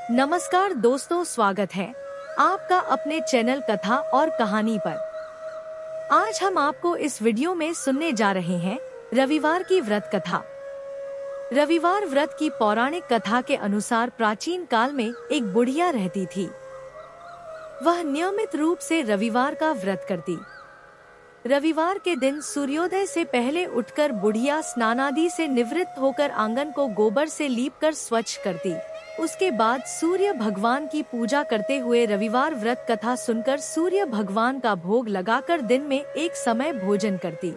नमस्कार दोस्तों, स्वागत है आपका अपने चैनल कथा और कहानी पर। आज हम आपको इस वीडियो में सुनने जा रहे हैं रविवार की व्रत कथा। रविवार व्रत की पौराणिक कथा के अनुसार प्राचीन काल में एक बुढ़िया रहती थी। वह नियमित रूप से रविवार का व्रत करती। रविवार के दिन सूर्योदय से पहले उठकर बुढ़िया स्नानादि से निवृत्त होकर आंगन को गोबर से लीपकर स्वच्छ करती। उसके बाद सूर्य भगवान की पूजा करते हुए रविवार व्रत कथा सुनकर सूर्य भगवान का भोग लगाकर दिन में एक समय भोजन करती।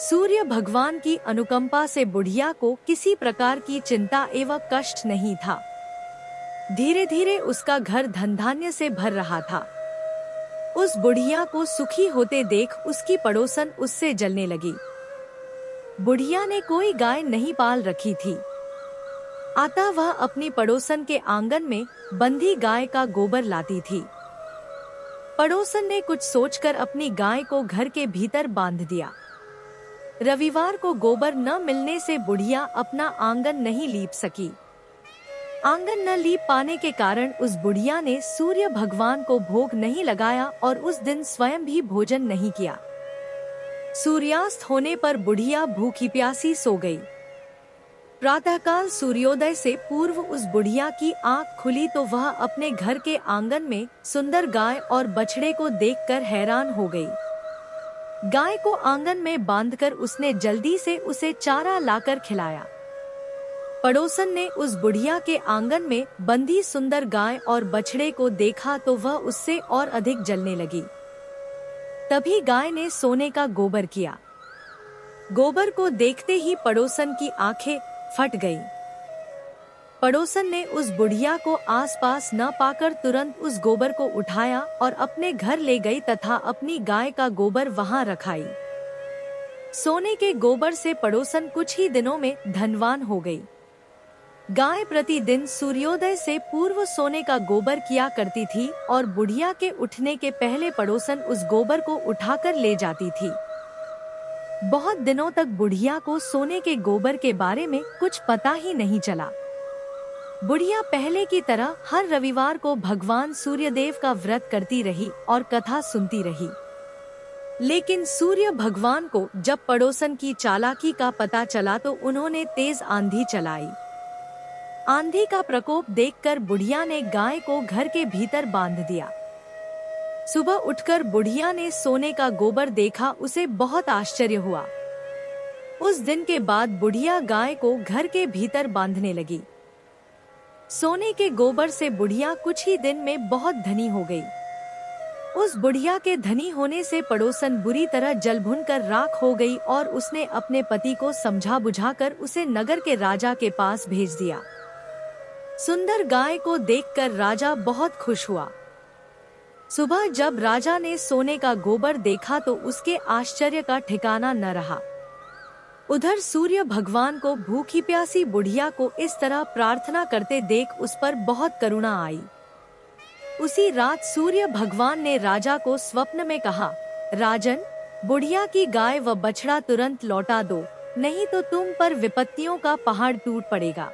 सूर्य भगवान की अनुकंपा से बुढ़िया को किसी प्रकार की चिंता एवं कष्ट नहीं था। धीरे धीरे उसका घर धन धान्य से भर रहा था। उस बुढ़िया को सुखी होते देख उसकी पड़ोसन उससे जलने लगी। बुढ़िया ने कोई गाय नहीं पाल रखी थी, अतः वह अपनी पड़ोसन के आंगन में बंधी गाय का गोबर लाती थी। पड़ोसन ने कुछ सोचकर अपनी गाय को घर के भीतर बांध दिया। रविवार को गोबर न मिलने से बुढ़िया अपना आंगन नहीं लीप सकी। आंगन न लीप पाने के कारण उस बुढ़िया ने सूर्य भगवान को भोग नहीं लगाया और उस दिन स्वयं भी भोजन नहीं किया। सूर्यास्त होने पर बुढ़िया भूखी प्यासी सो गई। प्रातःकाल सूर्योदय से पूर्व उस बुढ़िया की आंख खुली तो वह अपने घर के आंगन में सुंदर गाय और बछड़े को देखकर हैरान हो गई। गाय को आंगन में बांधकर उसने जल्दी से उसे चारा लाकर खिलाया। पड़ोसन ने उस बुढ़िया के आंगन में बंधी सुंदर गाय और बछड़े को देखा तो वह उससे और अधिक जलने लगी। तभी गाय ने सोने का गोबर किया। गोबर को देखते ही पड़ोसन की आंखें फट गई। पड़ोसन ने उस बुढ़िया को आसपास न पाकर तुरंत उस गोबर को उठाया और अपने घर ले गई तथा अपनी गाय का गोबर वहां रखाई। सोने के गोबर से पड़ोसन कुछ ही दिनों में धनवान हो गई। गाय प्रतिदिन सूर्योदय से पूर्व सोने का गोबर किया करती थी और बुढ़िया के उठने के पहले पड़ोसन उस गोबर को उठाकर ले जाती थी। बहुत दिनों तक बुढ़िया को सोने के गोबर के बारे में कुछ पता ही नहीं चला। बुढ़िया पहले की तरह हर रविवार को भगवान सूर्यदेव का व्रत करती रही और कथा सुनती रही। लेकिन सूर्य भगवान को जब पड़ोसन की चालाकी का पता चला तो उन्होंने तेज आंधी चलाई। आंधी का प्रकोप देखकर बुढ़िया ने गाय को घर के भीतर बांध दिया। सुबह उठकर बुढ़िया ने सोने का गोबर देखा, उसे बहुत आश्चर्य हुआ। उस दिन के बाद बुढ़िया गाय को घर के भीतर बांधने लगी। सोने के गोबर से बुढ़िया कुछ ही दिन में बहुत धनी हो गई। उस बुढ़िया के धनी होने से पड़ोसन बुरी तरह जल भुन कर राख हो गई और उसने अपने पति को समझा बुझाकर उसे नगर के राजा के पास भेज दिया। सुंदर गाय को देखकर राजा बहुत खुश हुआ। सुबह जब राजा ने सोने का गोबर देखा तो उसके आश्चर्य का ठिकाना न रहा। उधर सूर्य भगवान को भूखी प्यासी बुढ़िया को इस तरह प्रार्थना करते देख उस पर बहुत करुणा आई। उसी रात सूर्य भगवान ने राजा को स्वप्न में कहा, राजन, बुढ़िया की गाय व बछड़ा तुरंत लौटा दो, नहीं तो तुम पर विपत्तियों का पहाड़ टूट पड़ेगा,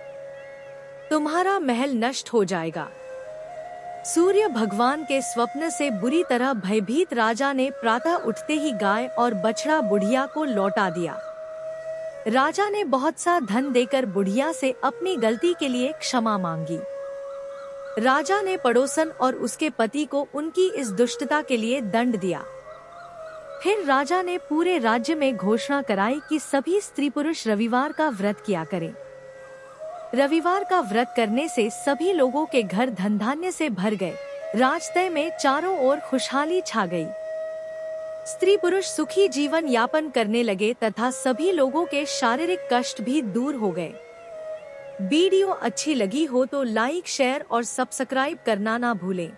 तुम्हारा महल नष्ट हो जाएगा। सूर्य भगवान के स्वप्न से बुरी तरह भयभीत राजा ने प्रातः उठते ही गाय और बछड़ा बुढ़िया को लौटा दिया। राजा ने बहुत सा धन देकर बुढ़िया से अपनी गलती के लिए क्षमा मांगी। राजा ने पड़ोसन और उसके पति को उनकी इस दुष्टता के लिए दंड दिया। फिर राजा ने पूरे राज्य में घोषणा कराई कि सभी स्त्री पुरुष रविवार का व्रत किया करें। रविवार का व्रत करने से सभी लोगों के घर धन धान्य से भर गए। राजतय में चारों ओर खुशहाली छा गई। स्त्री पुरुष सुखी जीवन यापन करने लगे तथा सभी लोगों के शारीरिक कष्ट भी दूर हो गए। वीडियो अच्छी लगी हो तो लाइक, शेयर और सब्सक्राइब करना ना भूलें।